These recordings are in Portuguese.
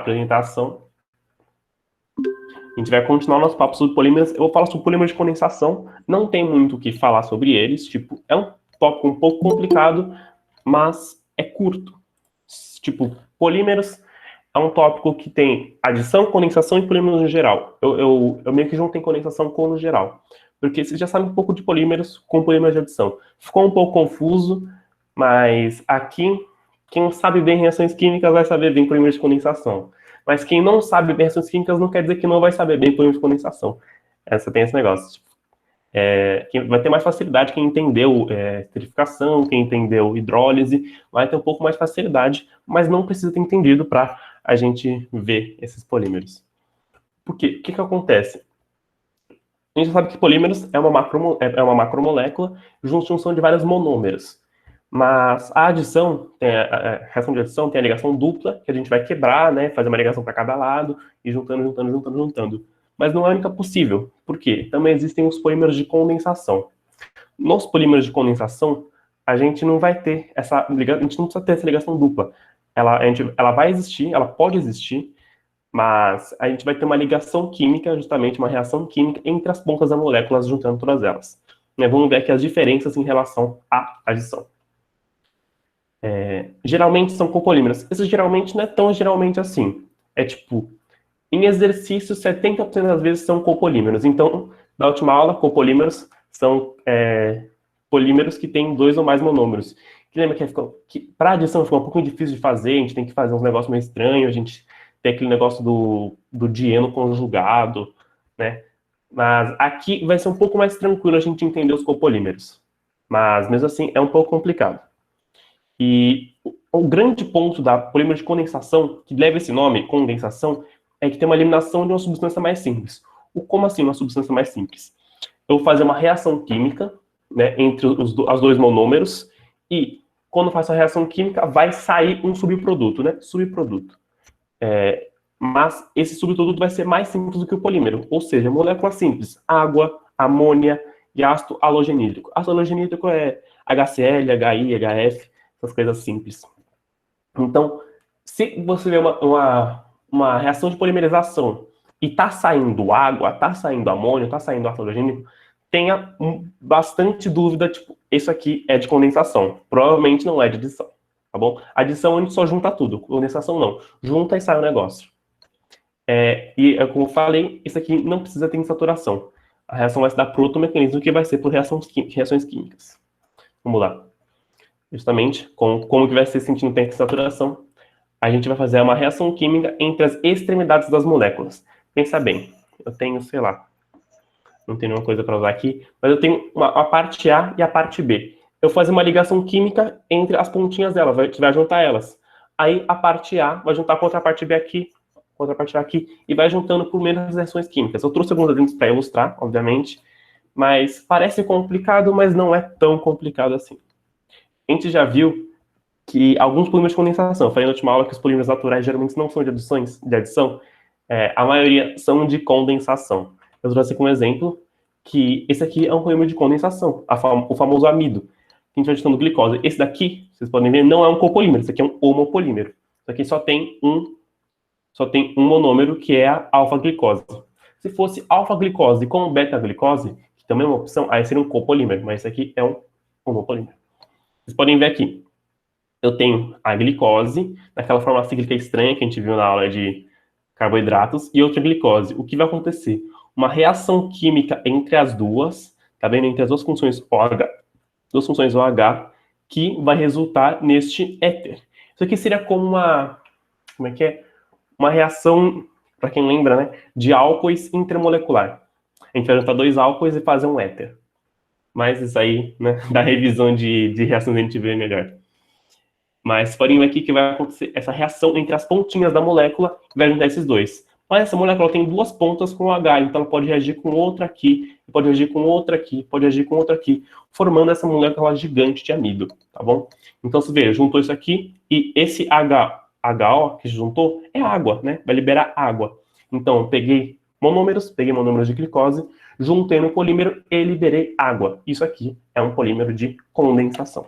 apresentação. A gente vai continuar nosso papo sobre polímeros. Eu vou falar sobre polímeros de condensação. Não tem muito o que falar sobre eles. Tipo, é um tópico um pouco complicado, mas é curto. Tipo, polímeros é um tópico que tem adição, condensação e polímeros no geral. Eu meio que juntei condensação com no geral. Porque vocês já sabem um pouco de polímeros com polímeros de adição. Ficou um pouco confuso, mas aqui, quem sabe bem reações químicas vai saber bem polímeros de condensação. Mas quem não sabe bem reações químicas não quer dizer que não vai saber bem polímeros de condensação. Essa tem esse negócio. Tipo, quem vai ter mais facilidade, quem entendeu esterificação, quem entendeu hidrólise, vai ter um pouco mais de facilidade, mas não precisa ter entendido para a gente ver esses polímeros. Por quê? O que acontece? A gente sabe que polímeros é uma macromolécula junção de vários monômeros. Mas a adição, a reação de adição tem a ligação dupla, que a gente vai quebrar, né, fazer uma ligação para cada lado, e juntando. Mas não é a única possível. Por quê? Também existem os polímeros de condensação. Nos polímeros de condensação, a gente não vai ter essa ligação, a gente não precisa ter essa ligação dupla. Ela vai existir, ela pode existir, mas a gente vai ter uma ligação química, justamente uma reação química entre as pontas das moléculas, juntando todas elas. Vamos ver aqui as diferenças em relação à adição. Geralmente são copolímeros. Isso geralmente não é tão geralmente assim. É tipo, em exercício, 70% das vezes são copolímeros. Então, na última aula, copolímeros são polímeros que têm 2 ou mais monômeros. Que lembra que para adição fica um pouco difícil de fazer, a gente tem que fazer uns negócios meio estranhos, a gente tem aquele negócio do dieno conjugado, né? Mas aqui vai ser um pouco mais tranquilo a gente entender os copolímeros. Mas, mesmo assim, é um pouco complicado. E o grande ponto da polímero de condensação, que leva esse nome, condensação, é que tem uma eliminação de uma substância mais simples. Como assim uma substância mais simples? Eu vou fazer uma reação química, né, entre os dois monômeros, e quando faço a reação química, vai sair um subproduto, né? Subproduto. Mas esse subproduto vai ser mais simples do que o polímero, ou seja, molécula simples, água, amônia e ácido halogenídrico. Ácido halogenídrico é HCl, HI, HF, essas coisas simples. Então, se você vê uma reação de polimerização e está saindo água, está saindo amônio, está saindo ácido halogenídrico, tenha bastante dúvida, tipo, isso aqui é de condensação. Provavelmente não é de adição, tá bom? Adição a gente só junta tudo, condensação não. Junta e sai o negócio. Como eu falei, isso aqui não precisa ter insaturação. A reação vai se dar por outro mecanismo que vai ser por reações químicas. Vamos lá. Justamente, como que vai ser sentindo tempo de saturação, a gente vai fazer uma reação química entre as extremidades das moléculas. Pensa bem, eu tenho, sei lá, não tenho nenhuma coisa para usar aqui, mas eu tenho a parte A e a parte B. Eu vou fazer uma ligação química entre as pontinhas delas, vai juntar elas. Aí a parte A vai juntar com outra parte B aqui, outra parte A aqui, e vai juntando por meio das reações químicas. Eu trouxe alguns exemplos para ilustrar, obviamente, mas parece complicado, mas não é tão complicado assim. A gente já viu que alguns polímeros de condensação, eu falei na última aula que os polímeros naturais geralmente não são de adição, a maioria são de condensação. Eu trouxe aqui um exemplo, que esse aqui é um polímero de condensação, o famoso amido. A gente vai adiciando glicose. Esse daqui, vocês podem ver, não é um copolímero, esse aqui é um homopolímero. Isso aqui só tem um monômero, que é a alfa-glicose. Se fosse alfa-glicose com beta-glicose, que também é uma opção, aí seria um copolímero, mas esse aqui é um homopolímero. Vocês podem ver aqui, eu tenho a glicose, naquela forma cíclica estranha que a gente viu na aula de carboidratos, e outra glicose. O que vai acontecer? Uma reação química entre as duas, tá vendo? Entre as duas funções OH, que vai resultar neste éter. Isso aqui seria como uma reação, para quem lembra, né, de álcoois intermolecular. A gente vai juntar 2 álcoois e fazer um éter. Mas isso aí, né, da revisão de reações a gente vê melhor. Mas podem ver aqui que vai acontecer essa reação entre as pontinhas da molécula e vai juntar esses dois. Mas essa molécula tem 2 pontas com H, então ela pode reagir com outra aqui, pode reagir com outra aqui, pode reagir com outra aqui, formando essa molécula gigante de amido, tá bom? Então, você vê, juntou isso aqui e esse HO que juntou é água, né? Vai liberar água. Então, eu peguei monômeros de glicose, juntei no polímero e liberei água. Isso aqui é um polímero de condensação.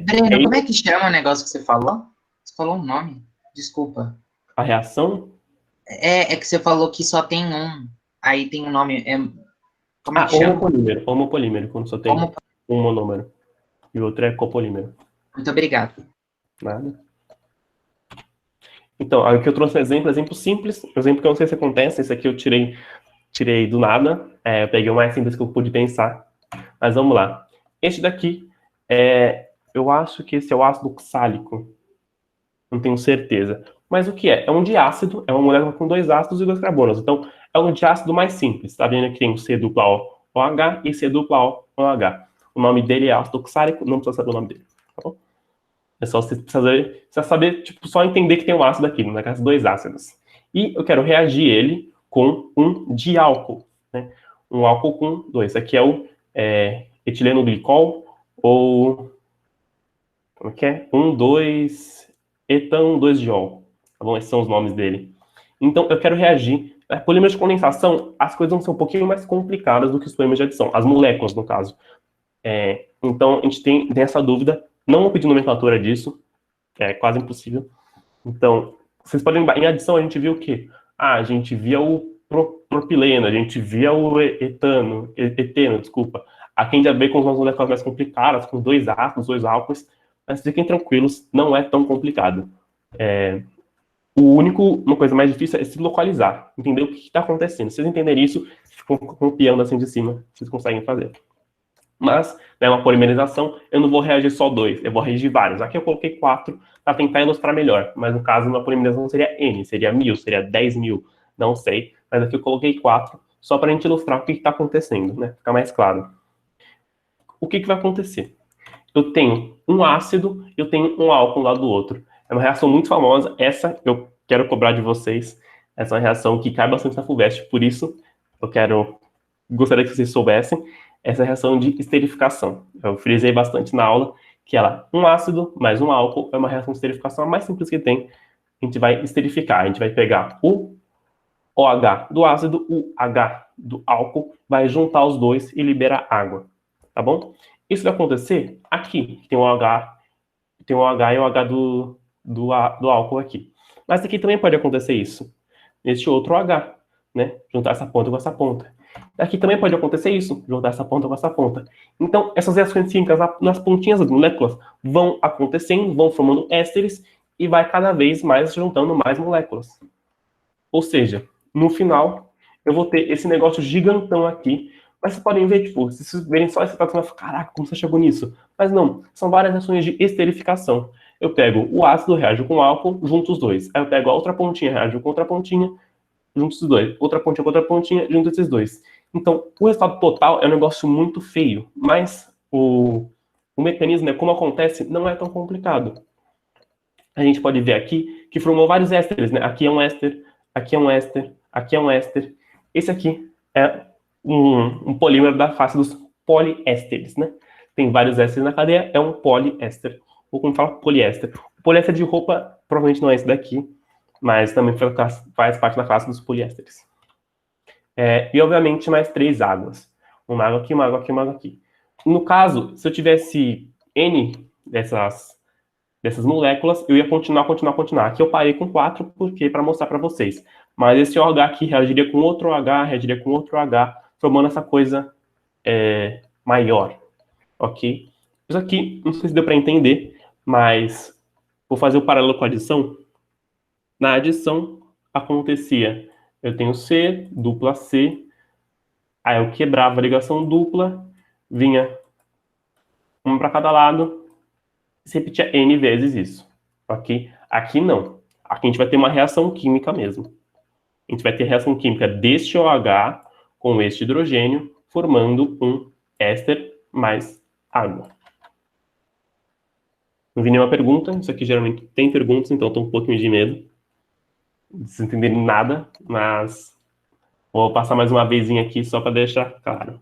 Breno, como é que chama o negócio que você falou? Você falou um nome? Desculpa. A reação... É que você falou que só tem um. Aí tem um nome. Como é que chama? Homopolímero. Homopolímero, quando só tem um monômero. E o outro é copolímero. Muito obrigado. Nada. Então, aqui eu trouxe um exemplo simples. Um exemplo que eu não sei se acontece. Esse aqui eu tirei do nada. Eu peguei o mais simples que eu pude pensar. Mas vamos lá. Este daqui, eu acho que esse é o ácido oxálico. Não tenho certeza. Mas o que é? É um diácido, é uma molécula com 2 ácidos e 2 carbonos. Então, é um diácido mais simples. Tá vendo que tem o C dupla O, OH e C dupla O, OH. O nome dele é ácido oxálico, não precisa saber o nome dele. Tá bom? É só você precisa saber, tipo, só entender que tem um ácido aqui, na casa de 2 ácidos. E eu quero reagir ele com um diálcool, né? Um álcool com 2. Aqui é o etileno glicol, ou como é que é? 2 etan 2 diol. Tá bom? Esses são os nomes dele. Então, eu quero reagir. Polímeros de condensação, as coisas vão ser um pouquinho mais complicadas do que os polímeros de adição. As moléculas, no caso. Então, a gente tem essa dúvida. Não vou pedir nomenclatura disso. É quase impossível. Então, vocês podem lembrar. Em adição, a gente viu o quê? A gente via o propileno, a gente via o eteno, desculpa. Aqui a gente já vê com as moléculas mais complicadas, com 2 átomos, 2 álcools. Mas fiquem tranquilos, não é tão complicado. Uma coisa mais difícil é se localizar, entender o que está acontecendo. Se vocês entenderem isso, ficam copiando assim de cima, vocês conseguem fazer. Mas, uma polimerização, eu não vou reagir só 2, eu vou reagir vários. Aqui eu coloquei 4 para tentar ilustrar melhor, mas no caso, uma polimerização seria N, seria 1000, seria 10.000, não sei. Mas aqui eu coloquei 4, só para a gente ilustrar o que está acontecendo, né? Ficar mais claro. O que vai acontecer? Eu tenho um ácido e eu tenho um álcool lá do outro. É uma reação muito famosa. Essa eu quero cobrar de vocês. Essa é uma reação que cai bastante na FUVEST. Por isso, gostaria que vocês soubessem. Essa reação de esterificação. Eu frisei bastante na aula que ela, um ácido mais um álcool, é uma reação de esterificação a mais simples que tem. A gente vai esterificar. A gente vai pegar o OH do ácido, o H do álcool, vai juntar os dois e liberar água. Tá bom? Isso vai acontecer aqui, que tem o OH e o H do álcool aqui. Mas aqui também pode acontecer isso, neste outro H, né? Juntar essa ponta com essa ponta. Aqui também pode acontecer isso, juntar essa ponta com essa ponta. Então, essas reações químicas nas pontinhas das moléculas vão acontecendo, vão formando ésteres e vai cada vez mais juntando mais moléculas. Ou seja, no final, eu vou ter esse negócio gigantão aqui. Mas vocês podem ver, tipo, se vocês verem só esse patrão, caraca, como você chegou nisso? Mas não, são várias reações de esterificação. Eu pego o ácido, reajo com o álcool, junto os dois. Aí eu pego a outra pontinha, reajo com outra pontinha, junto os dois. Outra pontinha com outra pontinha, junto esses dois. Então, o resultado total é um negócio muito feio, mas o mecanismo, como acontece, não é tão complicado. A gente pode ver aqui que formou vários ésteres, né? Aqui é um éster, aqui é um éster, aqui é um éster. Esse aqui é um polímero da face dos poliésteres, né? Tem vários ésteres na cadeia, é um poliéster. Ou como fala, poliéster. O poliéster de roupa provavelmente não é esse daqui, mas também faz parte da classe dos poliésteres. E, obviamente, mais 3 águas. Uma água aqui, uma água aqui, uma água aqui. No caso, se eu tivesse N dessas moléculas, eu ia continuar. Aqui eu parei com 4, porque para mostrar para vocês. Mas esse OH aqui reagiria com outro OH, reagiria com outro OH, formando essa coisa maior, ok? Isso aqui, não sei se deu para entender, mas vou fazer o paralelo com a adição. Na adição, acontecia, eu tenho C, dupla C, aí eu quebrava a ligação dupla, vinha uma para cada lado, se repetia N vezes isso, ok? Aqui não. Aqui a gente vai ter uma reação química mesmo. A gente vai ter reação química deste OH com este hidrogênio, formando um éster mais água. Não vi nenhuma pergunta. Isso aqui geralmente tem perguntas, então estou um pouquinho de medo de vocês entenderem nada, mas vou passar mais uma vezinha aqui só para deixar claro.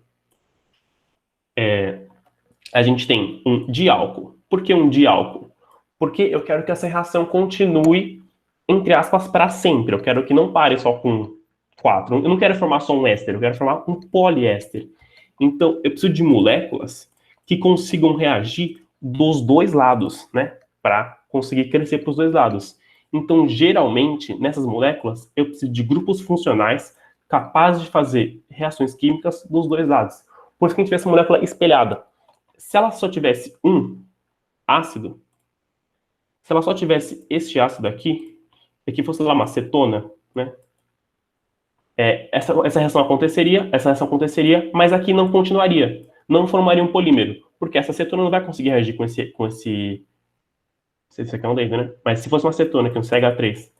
A gente tem um diálcool. Por que um diálcool? Porque eu quero que essa reação continue, entre aspas, para sempre. Eu quero que não pare só com 4. Eu não quero formar só um éster, eu quero formar um poliéster. Então, eu preciso de moléculas que consigam reagir dos dois lados, né? Para conseguir crescer para os dois lados. Então, geralmente, nessas moléculas, eu preciso de grupos funcionais capazes de fazer reações químicas dos dois lados. Por isso que a gente vê essa molécula espelhada. Se ela só tivesse um ácido, se ela só tivesse este ácido aqui fosse lá uma cetona, né? Essa reação aconteceria, mas aqui não continuaria, não formaria um polímero, porque essa cetona não vai conseguir reagir com esse aqui é um dedo, né? Mas se fosse uma cetona, que é um CH3,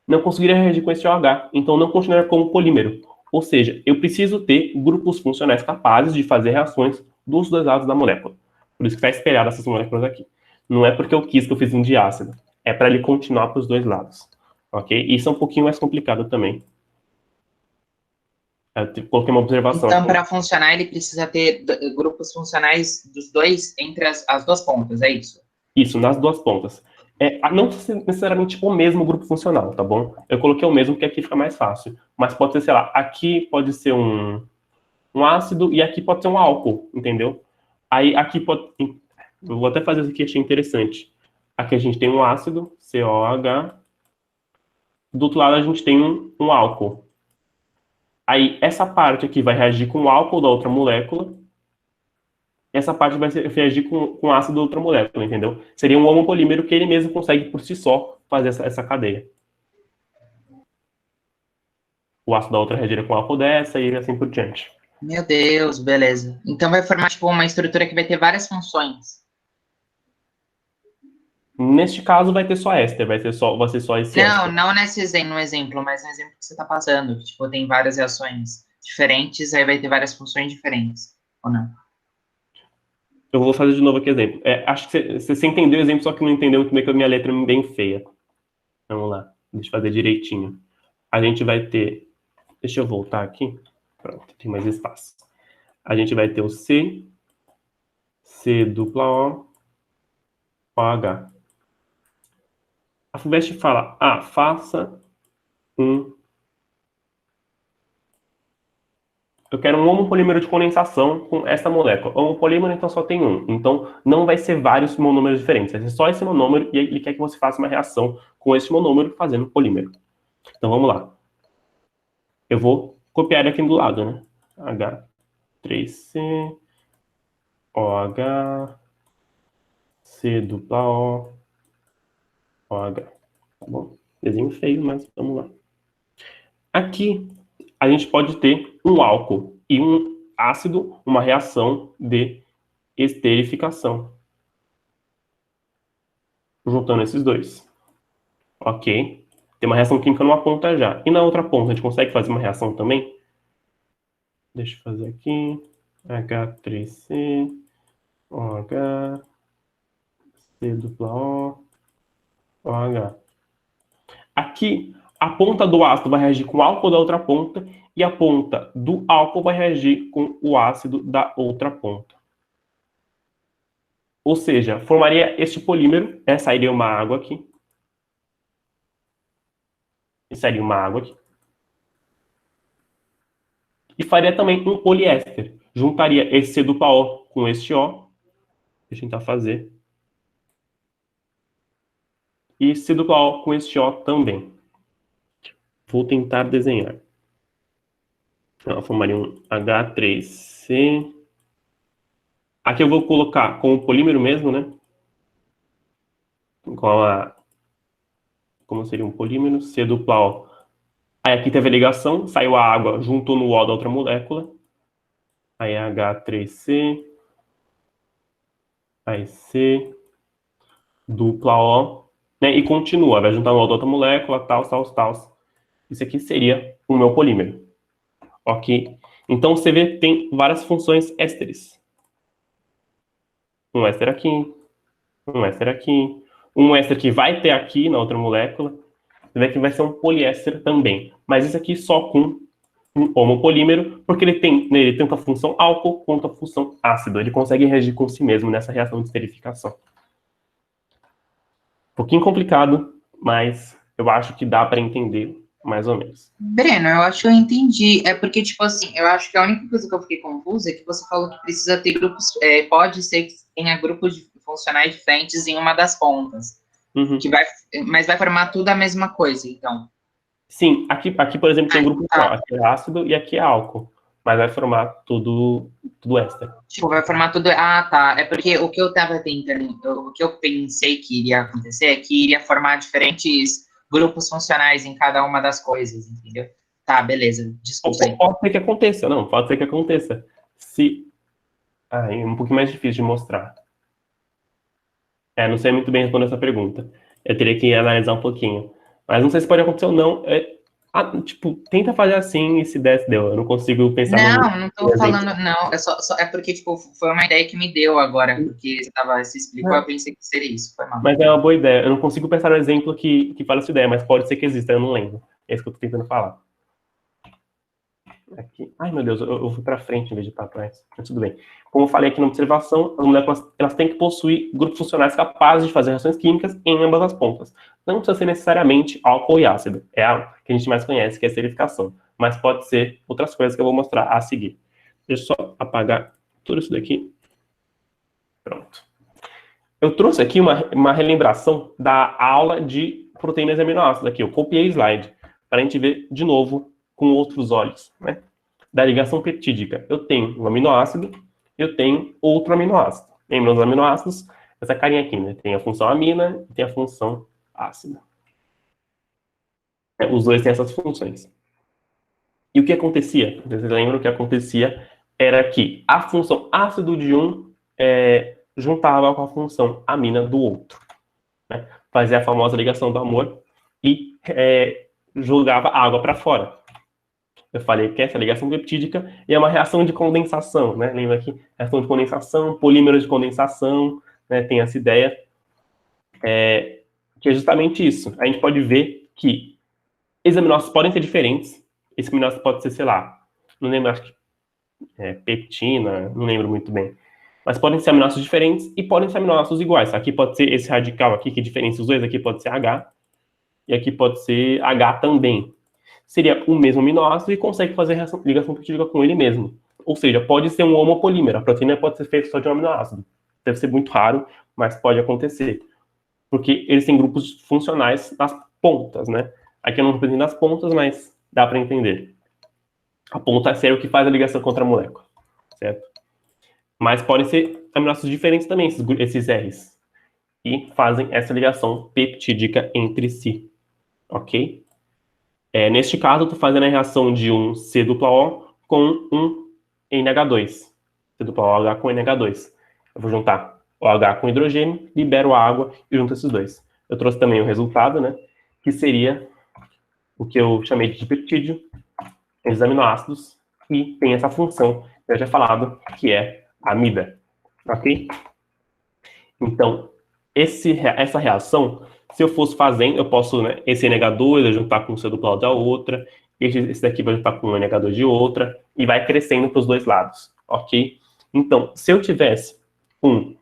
não conseguiria reagir com esse OH, então não continuaria como polímero. Ou seja, eu preciso ter grupos funcionais capazes de fazer reações dos dois lados da molécula. Por isso que está espelhado essas moléculas aqui. Não é porque eu quis que eu fiz um diácido, é para ele continuar para os dois lados. Ok? Isso é um pouquinho mais complicado também. Eu coloquei uma observação Então, aqui. para funcionar, ele precisa ter grupos funcionais dos dois entre as duas pontas, é isso? Isso, nas duas pontas. Não necessariamente o mesmo grupo funcional, tá bom? Eu coloquei o mesmo porque aqui fica mais fácil. Mas pode ser, sei lá, aqui pode ser um ácido e aqui pode ser um álcool, entendeu? Aí aqui pode... Eu vou até fazer isso aqui, achei interessante. Aqui a gente tem um ácido, COH. Do outro lado a gente tem um álcool. Aí essa parte aqui vai reagir com o álcool da outra molécula. Essa parte vai reagir com o ácido da outra molécula, entendeu? Seria um homopolímero que ele mesmo consegue por si só fazer essa cadeia. O ácido da outra reagiria com o álcool dessa e assim por diante. Meu Deus, beleza. Então vai formar tipo uma estrutura que vai ter várias funções. Neste caso vai ter só éster, vai ser só esse éster. Não no exemplo, mas no exemplo que você está passando. Que, tipo, tem várias reações diferentes, aí vai ter várias funções diferentes. Ou não? Eu vou fazer de novo aqui o exemplo. Acho que você entendeu o exemplo, só que não entendeu muito bem que a minha letra é bem feia. Vamos lá, deixa eu fazer direitinho. A gente vai ter... Deixa eu voltar aqui. Pronto, tem mais espaço. A gente vai ter o C, C dupla O, OH. A FUVEST fala, faça um... Eu quero um homopolímero de condensação com essa molécula. Homopolímero, então, só tem um. Então, não vai ser vários monômeros diferentes. Vai ser só esse monômero e ele quer que você faça uma reação com esse monômero fazendo polímero. Então, vamos lá. Eu vou copiar ele aqui do lado, né? H3C, OH, C dupla O, OH. Tá bom? Desenho feio, mas vamos lá. Aqui, a gente pode ter um álcool e um ácido, uma reação de esterificação. Juntando esses dois. Ok. Tem uma reação química numa ponta já. E na outra ponta, a gente consegue fazer uma reação também? Deixa eu fazer aqui. H3C, OH, C dupla O, OH. Aqui, a ponta do ácido vai reagir com o álcool da outra ponta e a ponta do álcool vai reagir com o ácido da outra ponta. Ou seja, formaria este polímero, sairia uma água aqui. E sairia uma água aqui. E faria também um poliéster. Juntaria esse C dupla O com este O. Deixa eu tentar fazer. E C dupla O com este O também. Vou tentar desenhar. Ela formaria um H3C. Aqui eu vou colocar com o polímero mesmo, né? Como seria um polímero? C dupla O. Aí aqui teve a ligação, saiu a água, juntou no O da outra molécula. Aí H3C. Aí C dupla O. Né? E continua, vai juntar no O da outra molécula, tal. Isso aqui seria o meu polímero. Ok? Então você vê que tem várias funções ésteres. Um éster aqui, um éster aqui, um éster que vai ter aqui na outra molécula. Você vê que vai ser um poliéster também. Mas isso aqui só com um homopolímero, porque ele tem nele tanto a função álcool quanto a função ácido. Ele consegue reagir com si mesmo nessa reação de esterificação. Um pouquinho complicado, mas eu acho que dá para entender mais ou menos. Breno, eu acho que eu entendi. É porque, tipo assim, eu acho que a única coisa que eu fiquei confusa é que você falou que precisa ter grupos, pode ser que tenha grupos funcionais diferentes em uma das pontas. Uhum. Mas vai formar tudo a mesma coisa, então. Sim, aqui, por exemplo, tem um grupo só. Aqui é ácido e aqui é álcool. Mas vai formar tudo éster. Tipo, vai formar tudo. Ah, tá. É porque o que eu tava tentando, o que eu pensei que iria acontecer é que iria formar diferentes grupos funcionais em cada uma das coisas, entendeu? Tá, beleza. Desculpa aí. Pode ser que aconteça, não, pode ser que aconteça. Se. Ah, é um pouquinho mais difícil de mostrar. Não sei muito bem responder essa pergunta. Eu teria que analisar um pouquinho. Mas não sei se pode acontecer ou não. Tipo, tenta fazer assim e se der, deu. Eu não consigo pensar Não tô exemplo. falando, não. É porque, tipo, foi uma ideia que me deu agora, porque você explicou, eu pensei que seria isso. Foi mal. Mas é uma boa ideia. Eu não consigo pensar no exemplo que fala essa ideia, mas pode ser que exista, eu não lembro. É isso que eu tô tentando falar. Aqui. Ai, meu Deus, eu fui para frente em vez de para trás. Mas tudo bem. Como eu falei aqui na observação, as moléculas elas têm que possuir grupos funcionais capazes de fazer reações químicas em ambas as pontas. Não precisa ser necessariamente álcool e ácido. É a que a gente mais conhece, que é a esterificação. Mas pode ser outras coisas que eu vou mostrar a seguir. Deixa eu só apagar tudo isso daqui. Pronto. Eu trouxe aqui uma relembração da aula de proteínas e aminoácidos. Aqui, eu copiei o slide para a gente ver de novo com outros olhos, né? Da ligação peptídica. Eu tenho um aminoácido, eu tenho outro aminoácido. Lembra dos aminoácidos? Essa carinha aqui, né? Tem a função amina e tem a função ácida. Os dois têm essas funções. E o que acontecia? Vocês lembram que acontecia era que a função ácido de um juntava com a função amina do outro. Né? Fazia a famosa ligação do amor e jogava água para fora. Eu falei que essa ligação peptídica é uma reação de condensação, né? Lembra aqui? Reação de condensação, polímeros de condensação, né? Tem essa ideia, que é justamente isso. A gente pode ver que esses aminoácidos podem ser diferentes. Esse aminoácido pode ser, sei lá, não lembro, acho que peptina, não lembro muito bem. Mas podem ser aminoácidos diferentes e podem ser aminoácidos iguais. Aqui pode ser esse radical aqui, que diferencia os dois. Aqui pode ser H. E aqui pode ser H também. Seria o mesmo aminoácido e consegue fazer ligação peptídica com ele mesmo. Ou seja, pode ser um homopolímero. A proteína pode ser feita só de um aminoácido. Deve ser muito raro, mas pode acontecer. Porque eles têm grupos funcionais nas pontas, né? Aqui eu não represento nas pontas, mas dá para entender. A ponta é o que faz a ligação contra a molécula, certo? Mas podem ser aminoácidos diferentes também, esses R's. E fazem essa ligação peptídica entre si, ok? Neste caso, eu estou fazendo a reação de um C-O com um NH2. C-OH com NH2. Eu vou juntar o H com hidrogênio, libero a água e junto esses dois. Eu trouxe também o resultado, né? Que seria o que eu chamei de peptídeo, esses aminoácidos, e tem essa função que eu já falado, que é a amida. Ok? Então, essa reação, se eu fosse fazendo, eu posso, né, esse NH2 eu juntar com o C-O da outra, esse daqui vai juntar com o NH2 de outra, e vai crescendo para os dois lados, ok? Então, se eu tivesse um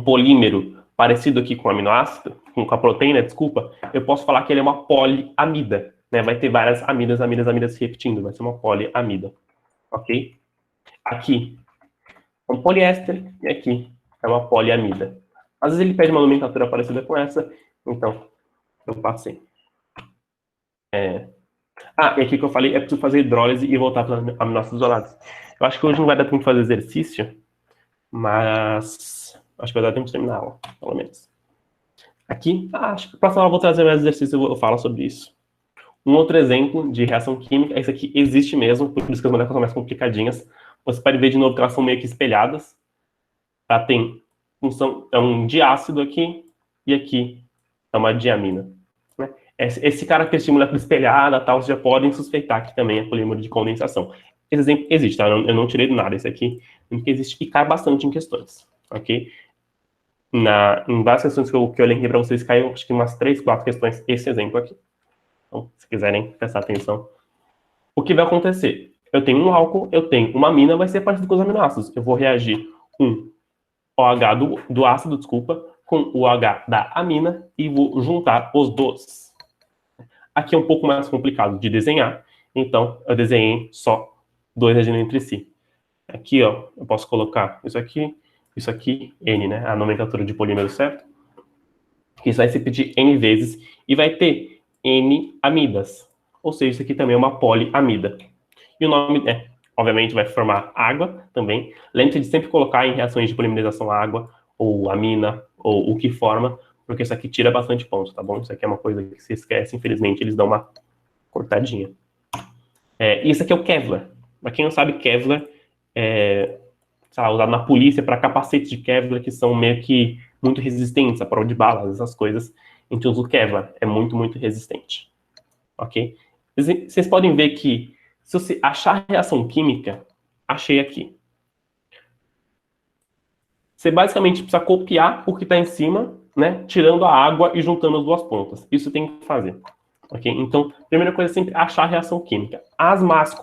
polímero parecido aqui com o aminoácido, com a proteína, desculpa, eu posso falar que ele é uma poliamida, né? Vai ter várias amidas se repetindo, vai ser uma poliamida, ok? Aqui um poliéster, e aqui é uma poliamida. Às vezes ele pede uma nomenclatura parecida com essa, então eu passei. E aqui que eu falei, é preciso fazer hidrólise e voltar para os aminoácidos isolados. Eu acho que hoje não vai dar tempo de fazer exercício, mas acho que vai dar tempo de terminar a aula, pelo menos. Aqui, acho que na próxima aula eu vou trazer mais exercício e eu falo sobre isso. Um outro exemplo de reação química, esse aqui existe mesmo, por isso que as moléculas são mais complicadinhas. Você pode ver de novo que elas são meio que espelhadas. Tá? Tem função, é um diácido aqui, e aqui é uma diamina. Né? Esse cara que estimula molécula espelhada, tal, vocês já podem suspeitar que também é polímero de condensação. Esse exemplo existe, tá? Eu não tirei do nada esse aqui, porque existe e cai bastante em questões, ok? Em várias questões que eu elenquei para vocês, caiu acho que umas 3, 4 questões, esse exemplo aqui. Então, se quiserem prestar atenção. O que vai acontecer? Eu tenho um álcool, eu tenho uma amina, vai ser parecido com os aminoácidos. Eu vou reagir com OH do ácido, desculpa, com o OH da amina e vou juntar os dois. Aqui é um pouco mais complicado de desenhar, então eu desenhei só dois reagindo entre si. Aqui, ó, eu posso colocar isso aqui, N, né? A nomenclatura de polímero, certo? Isso vai se repetir N vezes e vai ter N amidas. Ou seja, isso aqui também é uma poliamida. E o nome, obviamente, vai formar água também. Lembre-se de sempre colocar em reações de polimerização água, ou amina, ou o que forma, porque isso aqui tira bastante ponto, tá bom? Isso aqui é uma coisa que se esquece, infelizmente, eles dão uma cortadinha. E isso aqui é o Kevlar. Para quem não sabe, Kevlar é, sei lá, usado na polícia para capacetes de Kevlar que são meio que muito resistentes à prova de balas, essas coisas. A gente usa o Kevlar, é muito, muito resistente. Ok? Vocês podem ver que, se você achar a reação química, achei aqui. Você basicamente precisa copiar o que está em cima, né? Tirando a água e juntando as duas pontas. Isso tem que fazer. Ok? Então, primeira coisa é sempre achar a reação química. As mais...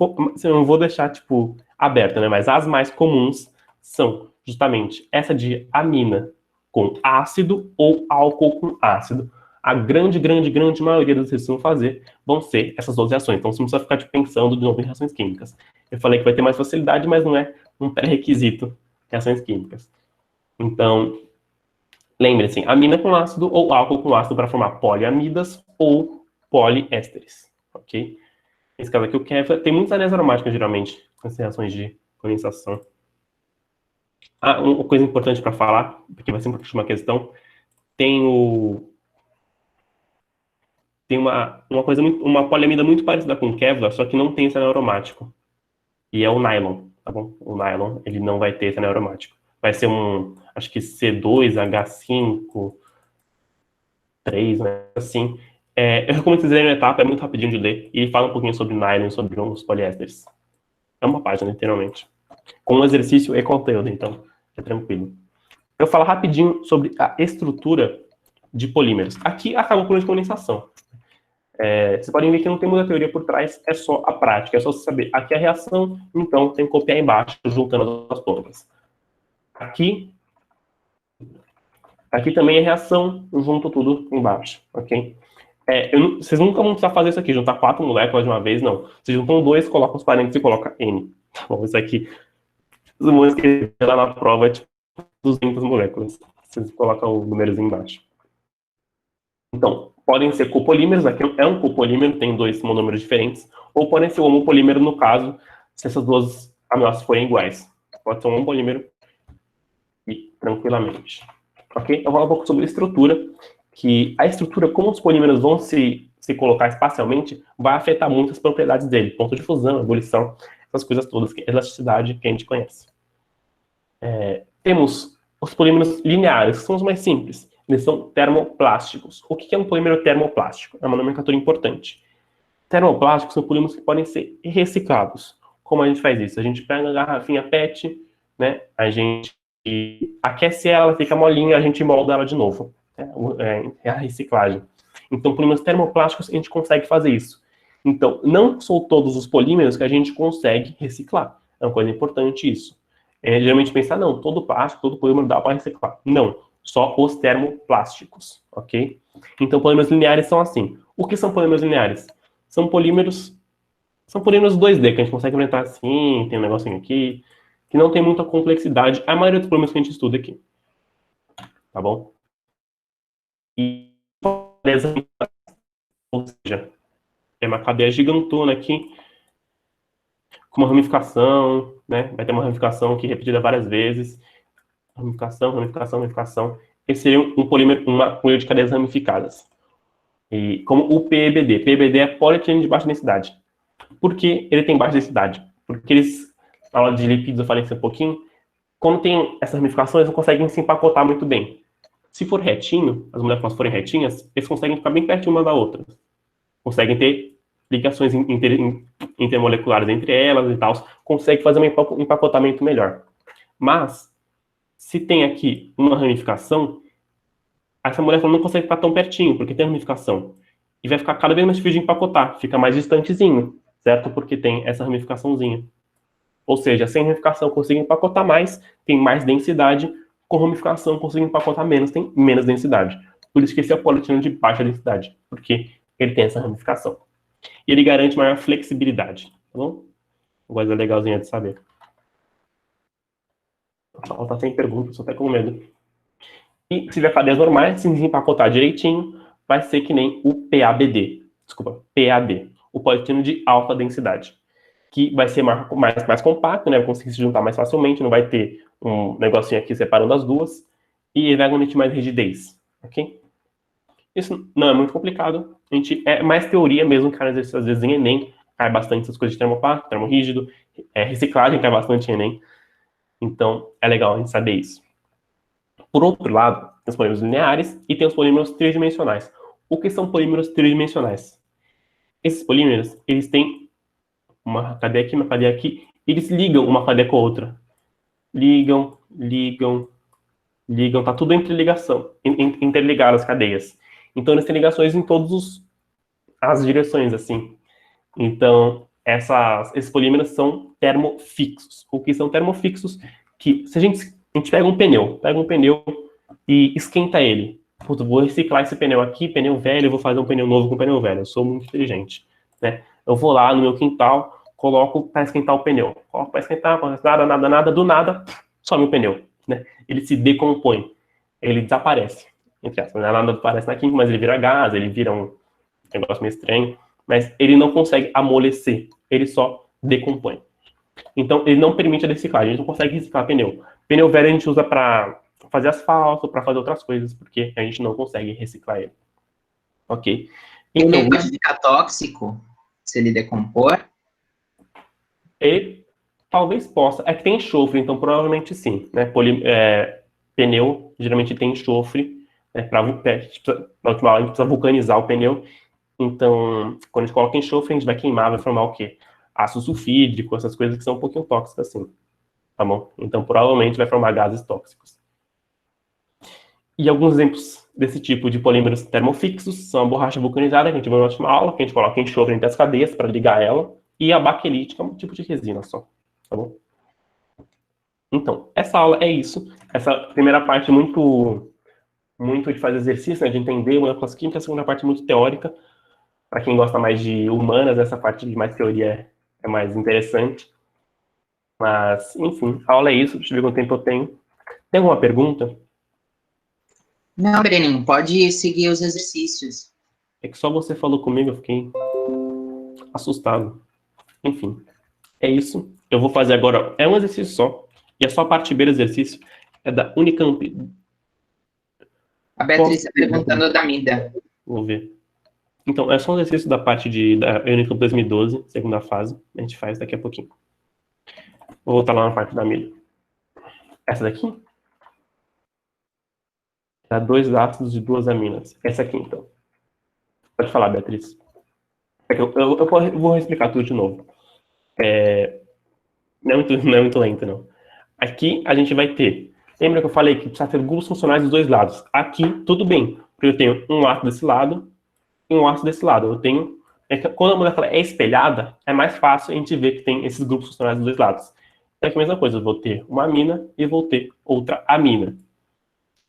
Eu não vou deixar, tipo, aberta, né? Mas as mais comuns são justamente essa de amina com ácido ou álcool com ácido. A grande, grande, grande maioria das reações que vão fazer vão ser essas duas reações. Então, você não precisa ficar tipo, pensando de novo em reações químicas. Eu falei que vai ter mais facilidade, mas não é um pré-requisito reações químicas. Então, lembre-se, amina com ácido ou álcool com ácido para formar poliamidas ou poliésteres, ok? Nesse caso aqui, o Kevlar tem muitas áreas aromáticas, geralmente, nas reações de condensação. Uma coisa importante para falar, porque vai ser uma questão, tem uma poliamida muito parecida com o Kevlar, só que não tem esse anel aromático. E é o nylon, tá bom? O nylon, ele não vai ter esse anel aromático. Vai ser acho que C2H5, 3, né? Assim. Eu recomendo vocês lerem a etapa, é muito rapidinho de ler. E ele fala um pouquinho sobre nylon, sobre os poliésteres. É uma página, literalmente. Com um exercício e conteúdo, então, é tranquilo. Eu falo rapidinho sobre a estrutura de polímeros. Aqui acaba por condensação. Vocês podem ver que não tem muita teoria por trás, é só a prática, é só você saber. Aqui é a reação, então tem que copiar embaixo, juntando as pontas. Aqui também é reação, eu junto tudo embaixo, ok? Vocês nunca vão precisar fazer isso aqui, juntar 4 moléculas de uma vez, não. Vocês juntam 2, colocam os parênteses e coloca N. Tá bom? Isso aqui, os vão escrever lá na prova, tipo, 200 moléculas. Vocês colocam o númerozinho embaixo. Então, podem ser copolímeros, aqui é um copolímero, tem 2 monômeros diferentes, ou podem ser homopolímero, no caso, se essas duas aminoácidos forem iguais. Pode ser um homopolímero e tranquilamente. Ok? Eu vou falar um pouco sobre a estrutura, que a estrutura, como os polímeros vão se colocar espacialmente, vai afetar muito as propriedades dele. Ponto de fusão, ebulição, essas coisas todas, elasticidade que a gente conhece. Temos os polímeros lineares, que são os mais simples. Eles são termoplásticos. O que é um polímero termoplástico? É uma nomenclatura importante. Termoplásticos são polímeros que podem ser reciclados. Como a gente faz isso? A gente pega a garrafinha PET, né? A gente aquece ela, fica molinha, a gente molda ela de novo. É a reciclagem. Então, polímeros termoplásticos, a gente consegue fazer isso. Então, não são todos os polímeros que a gente consegue reciclar. É uma coisa importante isso. Geralmente pensar, não, todo plástico, todo polímero dá para reciclar. Não, só os termoplásticos, ok? Então, polímeros lineares são assim. O que são polímeros lineares? São polímeros 2D, que a gente consegue inventar assim, tem um negocinho aqui, que não tem muita complexidade. A maioria dos polímeros que a gente estuda aqui. Tá bom? E, ou seja, é uma cadeia gigantona aqui, com uma ramificação, né? Vai ter uma ramificação aqui repetida várias vezes. Ramificação, ramificação, ramificação. Esse seria um polímero, uma polímero de cadeias ramificadas. E como o PEBD. PEBD é polietileno de baixa densidade. Por que ele tem baixa densidade? Porque eles, na aula de lipídios eu falei isso um pouquinho, quando tem essas ramificações, eles não conseguem se empacotar muito bem. Se for retinho, as moléculas forem retinhas, eles conseguem ficar bem pertinho uma da outra. Conseguem ter ligações intermoleculares entre elas e tal, consegue fazer um empacotamento melhor. Mas, se tem aqui uma ramificação, essa molécula não consegue ficar tão pertinho, porque tem ramificação. E vai ficar cada vez mais difícil de empacotar, fica mais distantezinho, certo? Porque tem essa ramificaçãozinha. Ou seja, sem ramificação consigo empacotar mais, tem mais densidade, com ramificação consigo empacotar menos, tem menos densidade. Por isso que esse é o polietileno de baixa densidade, porque ele tem essa ramificação. E ele garante maior flexibilidade, tá bom? Uma coisa legalzinha de saber. Ela tá sem perguntas, tô até com medo. E se tiver cadeias normais, se desempacotar direitinho, vai ser que nem o PABD. Desculpa, PAD. O polietileno de alta densidade. Que vai ser mais compacto, né? Vai conseguir se juntar mais facilmente, não vai ter um negocinho aqui separando as duas. E ele vai garantir mais rigidez, ok? Isso não é muito complicado. A gente, é mais teoria mesmo, que às vezes em Enem cai bastante essas coisas de termoplástico, termorrígido. Reciclagem cai bastante em Enem. Então, é legal a gente saber isso. Por outro lado, tem os polímeros lineares e tem os polímeros tridimensionais. O que são polímeros tridimensionais? Esses polímeros, eles têm uma cadeia aqui, uma cadeia aqui, e eles ligam uma cadeia com a outra. Ligam, tá tudo entre ligação, interligadas as cadeias. Então, eles têm ligações em todas as direções, assim. Então, esses polímeros são termofixos. O que são termofixos? Que se a gente pega um pneu e esquenta ele. Puta, vou reciclar esse pneu aqui, pneu velho, eu vou fazer um pneu novo com pneu velho. Eu sou muito inteligente, né? Eu vou lá no meu quintal, coloco para esquentar o pneu. Coloco para esquentar, nada, do nada, some o pneu, né? Ele se decompõe, ele desaparece. Entre aspas, nada aparece na química, mas ele vira gás, ele vira um negócio meio estranho, mas ele não consegue amolecer, ele só decompõe. Então, ele não permite a reciclagem, a gente não consegue reciclar pneu. Pneu velho a gente usa para fazer asfalto, para fazer outras coisas, porque a gente não consegue reciclar ele. Ok? Então, ele pode ficar tóxico se ele decompor? Ele talvez possa. É que tem enxofre, então provavelmente sim. Né? Pneu geralmente tem enxofre. Né? Para a gente precisa vulcanizar o pneu. Então, quando a gente coloca enxofre, a gente vai queimar, vai formar o quê? Ácido sulfídrico, essas coisas que são um pouquinho tóxicas, assim. Tá bom? Então, provavelmente vai formar gases tóxicos. E alguns exemplos desse tipo de polímeros termofixos são a borracha vulcanizada, que a gente viu na última aula, que a gente coloca enxofre entre as cadeias para ligar ela, e a baquelite, que é um tipo de resina só. Tá bom? Então, essa aula é isso. Essa primeira parte muito de fazer exercício, né, de entender moléculas químicas, a segunda parte muito teórica. Para quem gosta mais de humanas, essa parte de mais teoria é mais interessante. Mas, enfim, a aula é isso. Deixa eu ver quanto tempo eu tenho. Tem alguma pergunta? Não, Breninho, pode seguir os exercícios. É que só você falou comigo, eu fiquei assustado. Enfim, é isso. Eu vou fazer agora, é um exercício só. E a sua parte B do exercício é da Unicamp. A Beatriz está perguntando da Mida. Vou ver. Então, é só um exercício da parte da Unicamp 2012, segunda fase. A gente faz daqui a pouquinho. Vou voltar lá na parte da Mida. Essa daqui? Dá 2 ácidos e 2 aminas. Essa aqui, então. Pode falar, Beatriz. Eu vou explicar tudo de novo. Não é muito lento, não. Aqui a gente vai ter... Lembra que eu falei que precisa ter grupos funcionais dos dois lados? Aqui, tudo bem. Porque eu tenho um ácido desse lado e um ácido desse lado. Eu tenho... Quando a molécula é espelhada, é mais fácil a gente ver que tem esses grupos funcionais dos dois lados. Então aqui a mesma coisa. Eu vou ter uma amina e vou ter outra amina.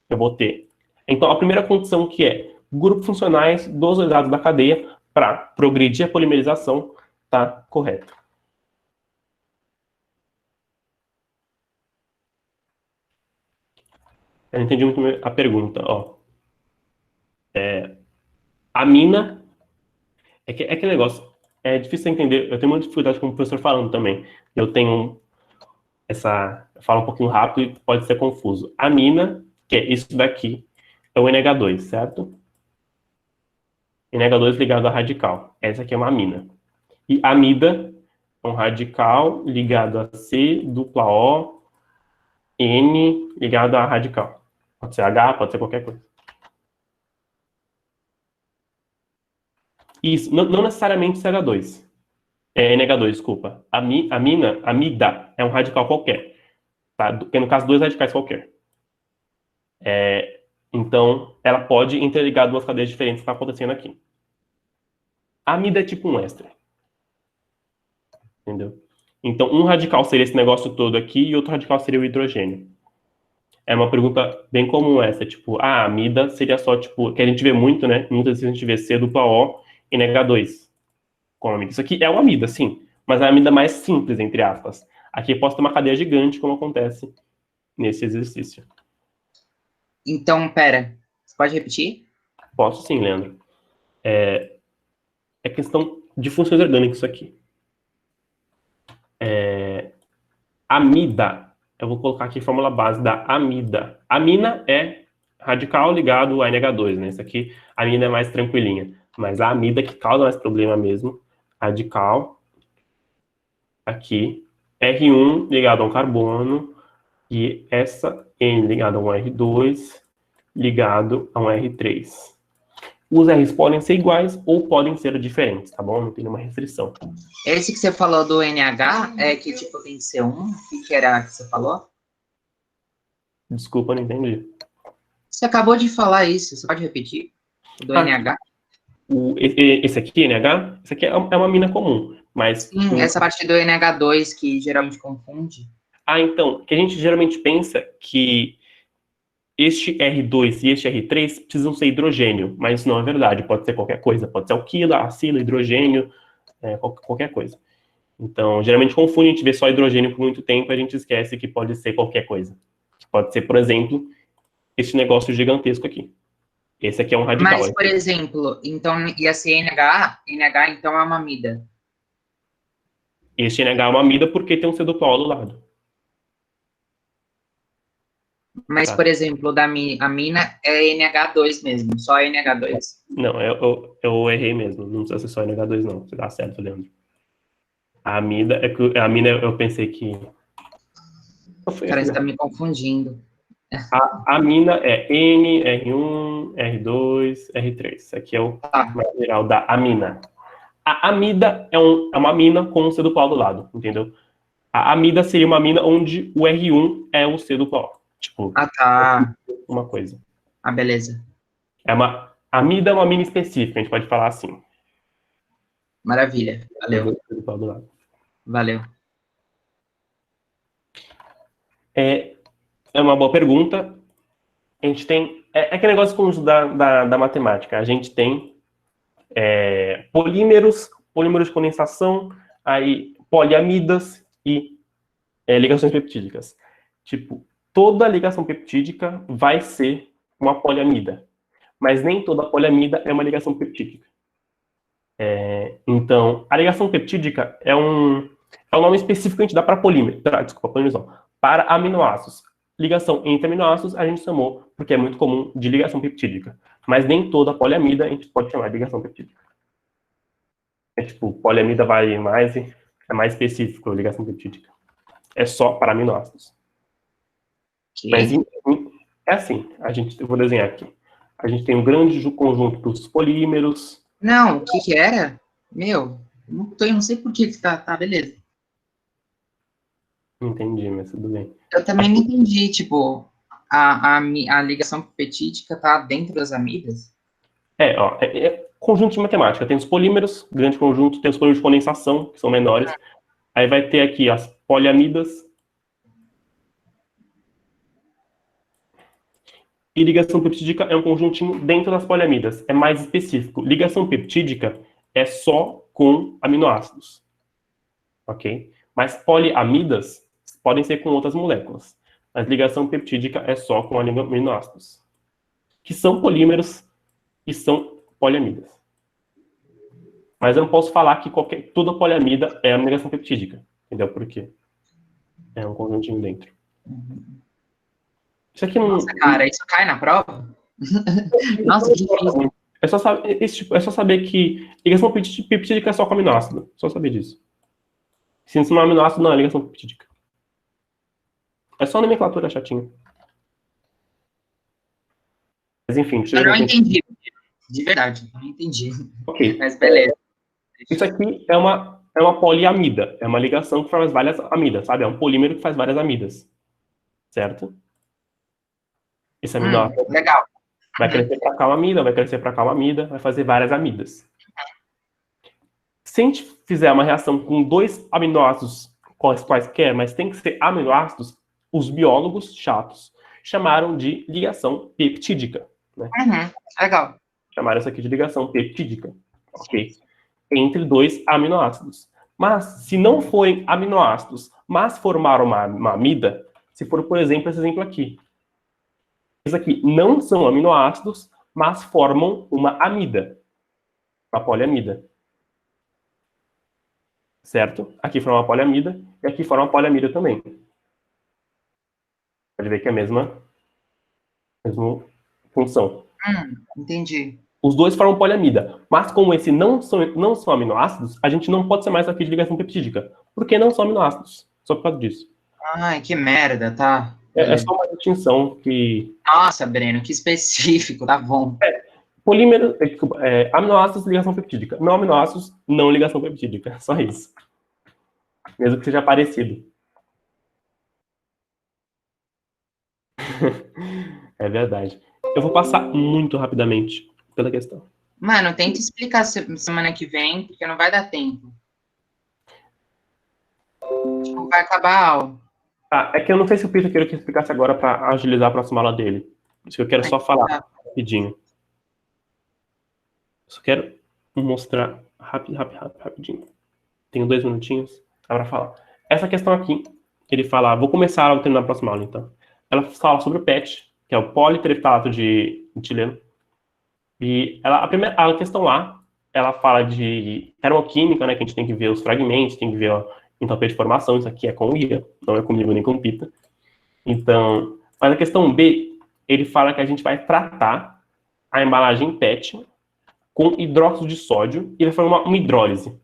Eu vou ter... Então, a primeira condição que é grupos funcionais dos dois lados da cadeia para progredir a polimerização está correto. Eu não entendi muito a pergunta. Ó. Amina é que negócio. É difícil entender. Eu tenho muita dificuldade com o professor falando também. Eu tenho eu falo um pouquinho rápido e pode ser confuso. Amina, que é isso daqui, é o NH2, certo? NH2 ligado a radical. Essa aqui é uma amina. E amida é um radical ligado a C, dupla O, N ligado a radical. Pode ser H, pode ser qualquer coisa. Isso, não necessariamente CH2. NH2, desculpa. Amida é um radical qualquer. Tá? Que no caso, 2 radicais qualquer. Então, ela pode interligar duas cadeias diferentes que está acontecendo aqui. A amida é tipo um éster. Entendeu? Então, um radical seria esse negócio todo aqui e outro radical seria o hidrogênio. É uma pergunta bem comum essa, tipo, a amida seria só, tipo, que a gente vê muito, né? Muitas vezes a gente vê C dupla O e NH2 como amida. Isso aqui é uma amida, sim, mas é a amida mais simples, entre aspas. Aqui eu posso ter uma cadeia gigante, como acontece nesse exercício. Então, pera, você pode repetir? Posso sim, Leandro. É questão de funções orgânicas isso aqui. Amida, eu vou colocar aqui a fórmula base da amida. Amina é radical ligado a NH2, né? Isso aqui, a amina é mais tranquilinha. Mas a amida que causa mais problema mesmo, radical, aqui, R1 ligado a um carbono, e essa N ligado a um R2, ligado a um R3. Os R's podem ser iguais ou podem ser diferentes, tá bom? Não tem nenhuma restrição. Esse que você falou do NH é que, tipo, tem que ser um? O que era que você falou? Desculpa, não entendi. Você acabou de falar isso, você pode repetir? Do NH? Esse aqui, NH, esse aqui é uma mina comum, mas... Sim, essa parte do NH2 que geralmente confunde. Então, que a gente geralmente pensa que este R2 e este R3 precisam ser hidrogênio, mas isso não é verdade, pode ser qualquer coisa, pode ser alquila, acila, hidrogênio, qualquer coisa. Então, geralmente confunde, a gente vê só hidrogênio por muito tempo, a gente esquece que pode ser qualquer coisa. Pode ser, por exemplo, esse negócio gigantesco aqui. Esse aqui é um radical. Mas, por exemplo, então ia ser NH então é uma amida. Este NH é uma amida porque tem um C duplo ao lado. Mas, Tá. por exemplo, a mina é NH2 mesmo, só NH2. Não, eu errei mesmo, não precisa ser só NH2 não, você dá certo, Leandro. A amida, a amina eu pensei que... Cara, você tá me confundindo. A amina é N, R1, R2, R3. Isso aqui é o material da amina. A amida é uma amina com um C duplo do lado, entendeu? A amida seria uma amina onde o R1 é o C duplo. Tipo, tá. Uma coisa. Beleza. Amida é uma amina específica, a gente pode falar assim. Maravilha, valeu. C duplo do lado. Valeu. É uma boa pergunta. A gente tem... É aquele negócio como da matemática. A gente tem polímeros de condensação, aí poliamidas e ligações peptídicas. Tipo, toda ligação peptídica vai ser uma poliamida, mas nem toda poliamida é uma ligação peptídica. Então, a ligação peptídica é um nome específico que a gente dá para polímeros, para aminoácidos. Ligação entre aminoácidos a gente chamou porque é muito comum de ligação peptídica, mas nem toda poliamida a gente pode chamar de ligação peptídica. Tipo, poliamida vai mais, é mais específico, ligação peptídica. É só para aminoácidos. Okay. Mas é assim, eu vou desenhar aqui. A gente tem um grande conjunto dos polímeros. Não, o que era? Meu, eu não sei por que tá, beleza. Entendi, mas tudo bem. Eu também não entendi, tipo, a ligação peptídica tá dentro das amidas? Conjunto de matemática. Tem os polímeros, grande conjunto, tem os polímeros de condensação, que são menores. Aí vai ter aqui as poliamidas. E ligação peptídica é um conjuntinho dentro das poliamidas. É mais específico. Ligação peptídica é só com aminoácidos. Ok? Mas poliamidas podem ser com outras moléculas. Mas ligação peptídica é só com aminoácidos. Que são polímeros e são poliamidas. Mas eu não posso falar que toda poliamida é uma ligação peptídica. Entendeu por quê? É um conjuntinho dentro. Isso aqui não... Nossa, cara, isso cai na prova? Nossa, que difícil. É só saber que ligação peptídica é só com aminoácido. Só saber disso. Se não é aminoácido, não é ligação peptídica. É só nomenclatura chatinha. Mas enfim... Eu não entendi. De verdade, não entendi. Ok. Mas beleza. Isso aqui é uma poliamida. É uma ligação que faz várias amidas, sabe? É um polímero que faz várias amidas. Certo? Esse aminoácido legal. Vai crescer para cá uma amida, vai crescer para cá uma amida, vai fazer várias amidas. Se a gente fizer uma reação com dois aminoácidos quaisquer, mas tem que ser aminoácidos, os biólogos chatos chamaram de ligação peptídica. Né? Legal. Chamaram isso aqui de ligação peptídica. Ok? Entre dois aminoácidos. Mas, se não forem aminoácidos, mas formaram uma amida, Se for, por exemplo, esse exemplo aqui. Esses aqui não são aminoácidos, mas formam uma amida, uma poliamida. Certo? Aqui forma uma poliamida e aqui forma uma poliamida também. Pode ver que é a mesma função. Entendi. Os dois formam poliamida. Mas como esses não são aminoácidos, a gente não pode ser mais aqui de ligação peptídica. Porque não são aminoácidos. Só por causa disso. Ai, que merda, tá. É só uma distinção que... Nossa, Breno, que específico, tá bom. Polímero, aminoácidos, ligação peptídica. Não aminoácidos, não ligação peptídica. Só isso. Mesmo que seja parecido. É verdade. Eu vou passar muito rapidamente pela questão. Mano, tenta explicar semana que vem, porque não vai dar tempo. Tipo, vai acabar a aula. Tá, é que eu não sei se o Peter queria que eu explicasse agora para agilizar a próxima aula dele. Por isso que eu quero só falar rapidinho. Só quero mostrar rapidinho. Tenho 2 minutinhos para falar. Essa questão aqui, ele fala... Vou começar a terminar a próxima aula, então. Ela fala sobre o PET, que é o politereftalato de etileno. E a questão lá, ela fala de termoquímica, né? Que a gente tem que ver os fragmentos, tem que ver a entropia de formação. Isso aqui é com o Ian, não é comigo nem com o Pita. Então, mas a questão B, ele fala que a gente vai tratar a embalagem PET com hidróxido de sódio e vai fazer uma hidrólise.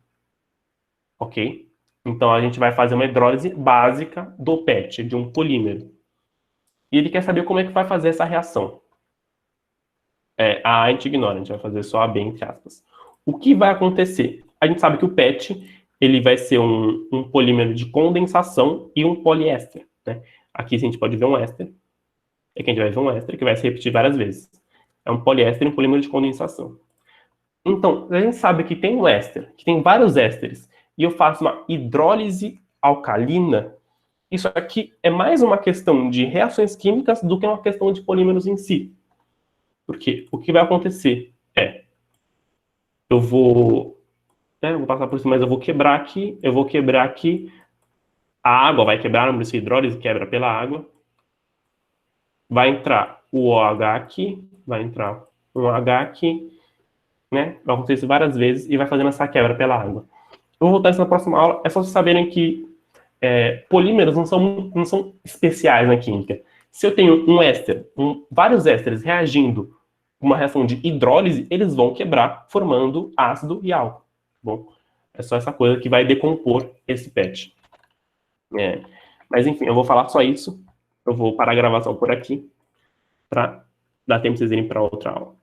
Ok? Então, a gente vai fazer uma hidrólise básica do PET, de um polímero. E ele quer saber como é que vai fazer essa reação. A gente ignora, a gente vai fazer só a B, entre aspas. O que vai acontecer? A gente sabe que o PET ele vai ser um polímero de condensação e um poliéster. Né? Aqui a gente pode ver um éster. Aqui a gente vai ver um éster que vai se repetir várias vezes. É um poliéster e um polímero de condensação. Então, a gente sabe que tem um éster, que tem vários ésteres, e eu faço uma hidrólise alcalina, isso aqui é mais uma questão de reações químicas do que uma questão de polímeros em si. Porque o que vai acontecer eu vou passar por cima, mas eu vou quebrar aqui, a água vai quebrar, por isso a hidrólise quebra pela água, vai entrar o OH aqui, vai entrar um H aqui, né? Vai acontecer isso várias vezes e vai fazendo essa quebra pela água. Eu vou voltar isso na próxima aula, é só vocês saberem que polímeros não são especiais na química. Se eu tenho um éster, vários ésteres reagindo com uma reação de hidrólise, eles vão quebrar, formando ácido e álcool. Bom, é só essa coisa que vai decompor esse PET. Mas enfim, eu vou falar só isso. Eu vou parar a gravação por aqui, para dar tempo de vocês irem para outra aula.